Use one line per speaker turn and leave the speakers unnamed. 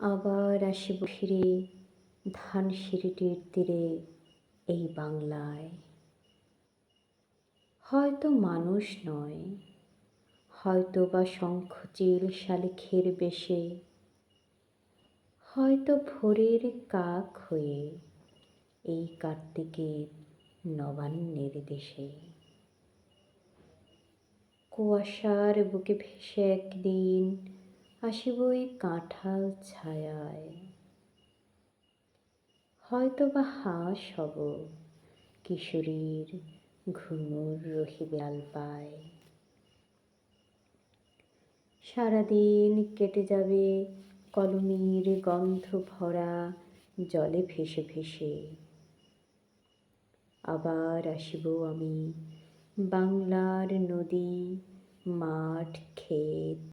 আবার আসিব ফিরে ধানসিঁড়িটির তীরে এই বাংলায়। হয়তো মানুষ নয়, হয়তো বা শঙ্খচিল শালিখের বেশে, হয়তো ভোরের কাক হয়ে এই কার্তিকের নবান্নের দেশে। কুয়াশার বুকে ভেসে একদিন আসিব এই কাঁঠাল ছায়ায়। হয়তো বা হাঁস হব কিশোরীর ঘুঙুর রহিবে আলপায়। সারাদিন কেটে যাবে কলমির গন্ধ ভরা জলে ভেসে ভেসে। আবার আসিব আমি বাংলার নদী, মাঠ, ক্ষেত,